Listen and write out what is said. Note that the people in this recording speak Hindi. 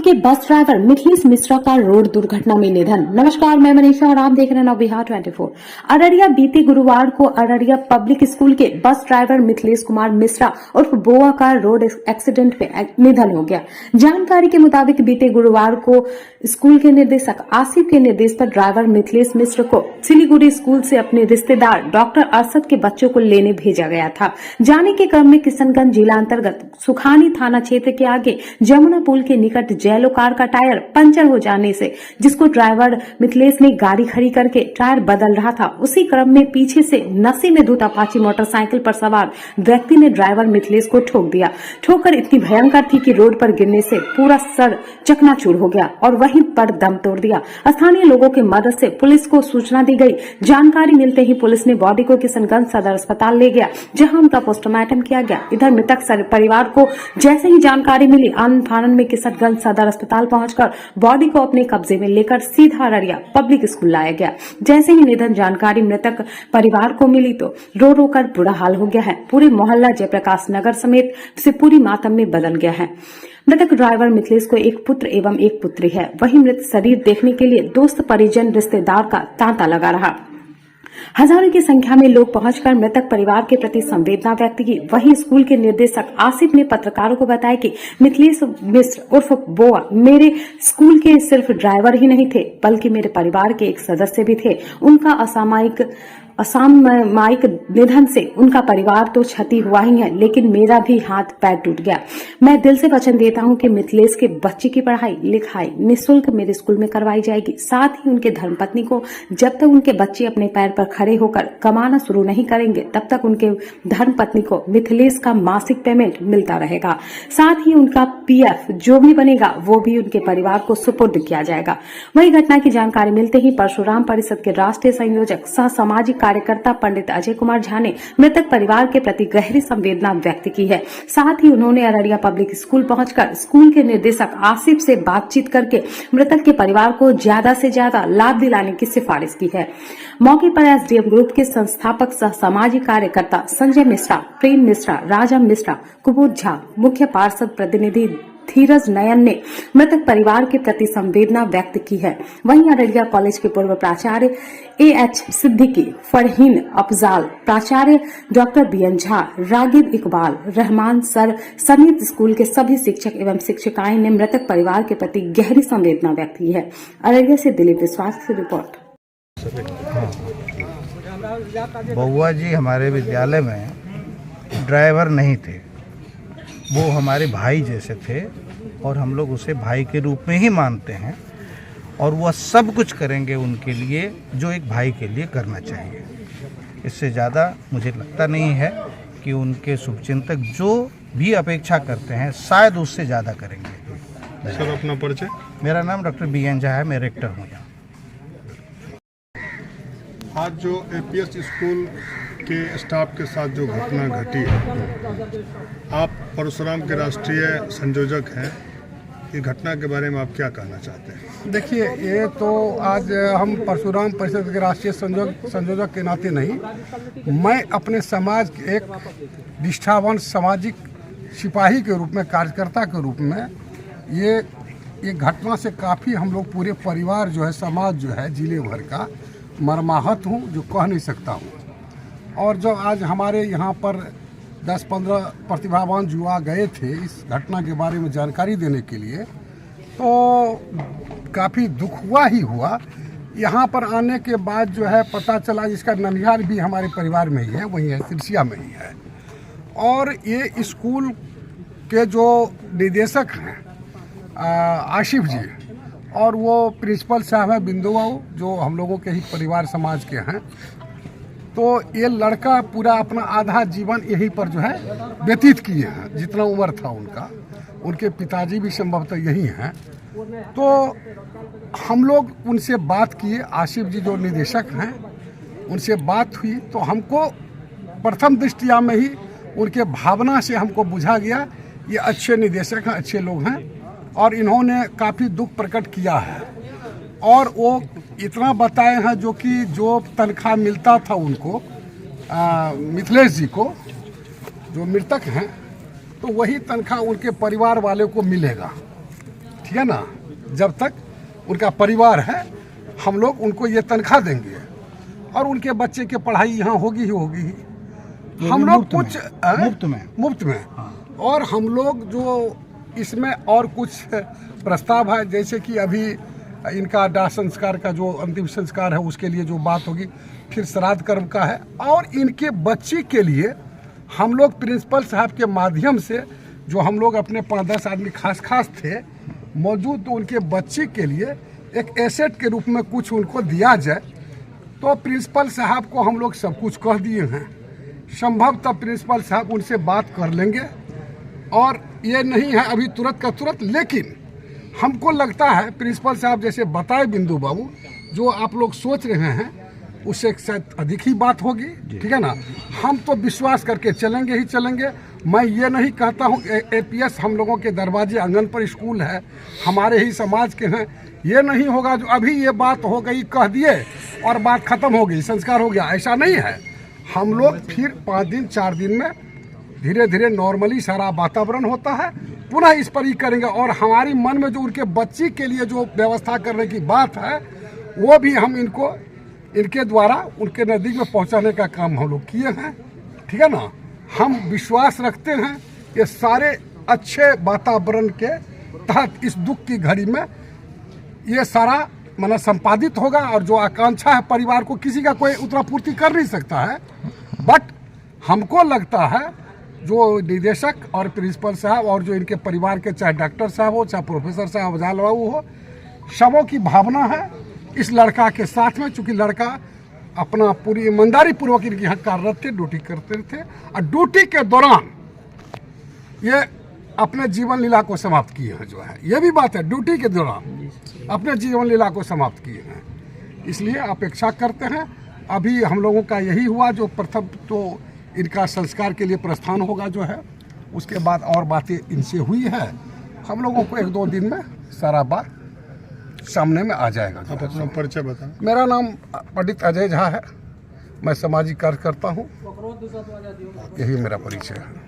के बस ड्राइवर मिथिलेश मिश्रा का रोड दुर्घटना में निधन। नमस्कार, मैं मनीषा और आप देख रहे हैं नवबिहार 24। अररिया बीते गुरुवार को अररिया पब्लिक स्कूल के बस ड्राइवर मिथिलेश कुमार मिश्रा उर्फ बोआ का रोड एक्सीडेंट में निधन हो गया। जानकारी के मुताबिक बीते गुरुवार को स्कूल के निदेशक आसिफ के निर्देश पर ड्राइवर मिथिलेश मिश्र को सिलीगुड़ी स्कूल से अपने रिश्तेदार डॉक्टर अरशद के बच्चों को लेने भेजा गया था। जाने के क्रम में किशनगंज जिला अंतर्गत सुखानी थाना क्षेत्र के आगे जमुना पुल के निकट जैलो कार का टायर पंचर हो जाने से, जिसको ड्राइवर मिथिलेश ने गाड़ी खड़ी करके टायर बदल रहा था, उसी क्रम में पीछे से नशे में धुत अपाची मोटरसाइकिल पर सवार व्यक्ति ने ड्राइवर मिथिलेश को ठोक दिया। ठोकर इतनी भयंकर थी कि रोड पर गिरने से पूरा सर चकनाचूर हो गया और वहीं पर दम तोड़ दिया। स्थानीय लोगों की मदद से पुलिस को सूचना दी गई। जानकारी मिलते ही पुलिस ने बॉडी को किशनगंज सदर अस्पताल ले गया, जहां उनका पोस्टमार्टम किया गया। इधर मृतक परिवार को जैसे ही जानकारी मिली, आनंद फानन में किशनगंज सदर अस्पताल पहुंचकर बॉडी को अपने कब्जे में लेकर सीधा अररिया पब्लिक स्कूल लाया गया। जैसे ही निधन जानकारी मृतक परिवार को मिली तो रो रो कर बुरा हाल हो गया है। पूरे मोहल्ला जयप्रकाश नगर समेत से पूरी मातम में बदल गया है। मृतक ड्राइवर मिथिलेश को एक पुत्र एवं एक पुत्री है। वहीं मृत शरीर देखने के लिए दोस्त परिजन रिश्तेदार का तांता लगा रहा। हजारों की संख्या में लोग पहुंचकर मृतक परिवार के प्रति संवेदना व्यक्त की। वहीं स्कूल के निदेशक आसिफ ने पत्रकारों को बताया कि मिथिलेश मिश्र उर्फ बोआ मेरे स्कूल के सिर्फ ड्राइवर ही नहीं थे, बल्कि मेरे परिवार के एक सदस्य भी थे। उनका असामयिक निधन से उनका परिवार तो क्षति हुआ ही है, लेकिन मेरा भी हाथ पैर टूट गया। मैं दिल से वचन देता हूं कि मिथिलेश के बच्चे की पढ़ाई लिखाई निःशुल्क मेरे स्कूल में करवाई जाएगी। साथ ही उनके धर्मपत्नी को जब तक उनके बच्चे अपने पैर पर खड़े होकर कमाना शुरू नहीं करेंगे, तब तक उनके धर्मपत्नी को मिथिलेश का मासिक पेमेंट मिलता रहेगा। साथ ही उनका पीएफ जो भी बनेगा वो भी उनके परिवार को सुपुर्द किया जाएगा। वही घटना की जानकारी मिलते ही परशुराम परिषद के राष्ट्रीय संयोजक सह सामाजिक कार्यकर्ता पंडित अजय कुमार झा ने मृतक परिवार के प्रति गहरी संवेदना व्यक्त की है। साथ ही उन्होंने अररिया पब्लिक स्कूल पहुंचकर स्कूल के निदेशक आसिफ से बातचीत करके मृतक के परिवार को ज्यादा से ज्यादा लाभ दिलाने की सिफारिश की है। मौके पर एसडीएम ग्रुप के संस्थापक सह सामाजिक कार्यकर्ता संजय मिश्रा, प्रेम मिश्रा, राजा मिश्रा, कुबोध झा, मुख्य पार्षद प्रतिनिधि धीरज नयन ने मृतक परिवार के प्रति संवेदना व्यक्त की है। वहीं अररिया कॉलेज के पूर्व प्राचार्य एएच सिद्दीकी, फरहीन अफजाल, प्राचार्य doctor BN Jha, Ragib Iqbal, Rahman sir समेत स्कूल के सभी शिक्षक एवं शिक्षिकाएं ने मृतक परिवार के प्रति गहरी संवेदना व्यक्त की है। अररिया से दिलीप विश्वास की रिपोर्ट। बउआ जी हमारे विद्यालय में ड्राइवर नहीं थे, वो हमारे भाई जैसे थे और हम लोग उसे भाई के रूप में ही मानते हैं और वह सब कुछ करेंगे उनके लिए जो एक भाई के लिए करना चाहिए। इससे ज़्यादा मुझे लगता नहीं है कि उनके शुभचिंतक जो भी अपेक्षा करते हैं शायद उससे ज़्यादा करेंगे। सर अपना परिचय? मेरा नाम डॉक्टर बीएन झा है, मैं रेक्टर हूँ यहाँ। आज जो एपीएस स्कूल के स्टाफ के साथ जो घटना घटी है, आप परशुराम के राष्ट्रीय संयोजक हैं, इस घटना के बारे में आप क्या कहना चाहते हैं? देखिए, ये तो आज हम परशुराम परिषद के राष्ट्रीय संयोजक के नाते नहीं, मैं अपने समाज के एक निष्ठावान सामाजिक सिपाही के रूप में, कार्यकर्ता के रूप में ये घटना से काफ़ी हम लोग पूरे परिवार जो है, समाज जो है, जिले भर का मर्माहत हूँ, जो कह नहीं सकता हूँ। और जब आज हमारे यहाँ पर 10-15 प्रतिभावान युवा गए थे इस घटना के बारे में जानकारी देने के लिए, तो काफ़ी दुख हुआ। यहाँ पर आने के बाद जो है पता चला, जिसका ननिहाल भी हमारे परिवार में ही है, वही है, सिरसिया में ही है। और ये स्कूल के जो निदेशक हैं आसिफ जी, और वो प्रिंसिपल साहब है बिंदु बाबू, जो हम लोगों के ही परिवार समाज के हैं। तो ये लड़का पूरा अपना आधा जीवन यहीं पर जो है व्यतीत किए हैं, जितना उम्र था उनका। उनके पिताजी भी संभवतः यही हैं। तो हम लोग उनसे बात किए, आसिफ जी जो निदेशक हैं उनसे बात हुई, तो हमको प्रथम दृष्टिया में ही उनके भावना से हमको बुझा गया ये अच्छे निदेशक हैं, अच्छे लोग हैं, और इन्होंने काफ़ी दुख प्रकट किया है। और वो इतना बताए हैं जो तनख्वाह मिलता था उनको, मिथिलेश जी को जो मृतक हैं, तो वही तनख्वाह उनके परिवार वाले को मिलेगा। ठीक है ना, जब तक उनका परिवार है हम लोग उनको ये तनख्वाह देंगे और उनके बच्चे की पढ़ाई यहाँ होगी ही होगी ही। हम लोग कुछ मुफ्त में और हम लोग जो इसमें और कुछ प्रस्ताव है, जैसे कि अभी इनका दाह संस्कार का जो अंतिम संस्कार है उसके लिए जो बात होगी, फिर श्राद्ध कर्म का है, और इनके बच्चे के लिए हम लोग प्रिंसिपल साहब के माध्यम से जो हम लोग अपने 5-10 आदमी खास थे मौजूद, तो उनके बच्चे के लिए एक एसेट के रूप में कुछ उनको दिया जाए। तो प्रिंसिपल साहब को हम लोग सब कुछ कह दिए हैं, संभवतः प्रिंसिपल साहब उनसे बात कर लेंगे और ये नहीं है अभी तुरंत का तुरंत, लेकिन हमको लगता है प्रिंसिपल साहब जैसे बताए बिंदु बाबू, जो आप लोग सोच रहे हैं उससे शायद अधिक ही बात होगी, ठीक है ना। हम तो विश्वास करके चलेंगे ही चलेंगे। मैं ये नहीं कहता हूँ एपीएस हम लोगों के दरवाजे आंगन पर स्कूल है, हमारे ही समाज के हैं, ये नहीं होगा जो अभी ये बात हो गई कह दिए और बात खत्म हो गई, संस्कार हो गया, ऐसा नहीं है। हम लोग फिर 5 दिन 4 दिन में धीरे धीरे नॉर्मली सारा वातावरण होता है, पुनः इस पर ही करेंगे। और हमारी मन में जो उनके बच्ची के लिए जो व्यवस्था करने की बात है वो भी हम इनको इनके द्वारा उनके नज़दीक में पहुंचाने का काम हम लोग किए हैं, ठीक है ना। हम विश्वास रखते हैं कि सारे अच्छे वातावरण के तहत इस दुख की घड़ी में ये सारा माना संपादित होगा, और जो आकांक्षा है परिवार को किसी का कोई उत्तरापूर्ति कर नहीं सकता है, बट हमको लगता है जो निदेशक और प्रिंसिपल साहब और जो इनके परिवार के चाहे डॉक्टर साहब हो चाहे प्रोफेसर साहब अफजाल बाबू हो, सबों की भावना है इस लड़का के साथ में, चूँकि लड़का अपना पूरी ईमानदारी पूर्वक इनके यहाँ कार्यरत थे, ड्यूटी करते थे, और ड्यूटी के दौरान ये अपने जीवन लीला को समाप्त किए हैं, जो है ये भी बात है, ड्यूटी के दौरान अपने जीवन लीला को समाप्त किए हैं। इसलिए अपेक्षा करते हैं अभी हम लोगों का यही हुआ, जो प्रथम तो इनका संस्कार के लिए प्रस्थान होगा जो है, उसके बाद और बातें इनसे हुई है, हम लोगों को 1-2 दिन में सारा बात सामने में आ जाएगा। आप अपना परिचय बताएं। मेरा नाम पंडित अजय झा है, मैं सामाजिक कार्य करता हूँ, यही मेरा परिचय है।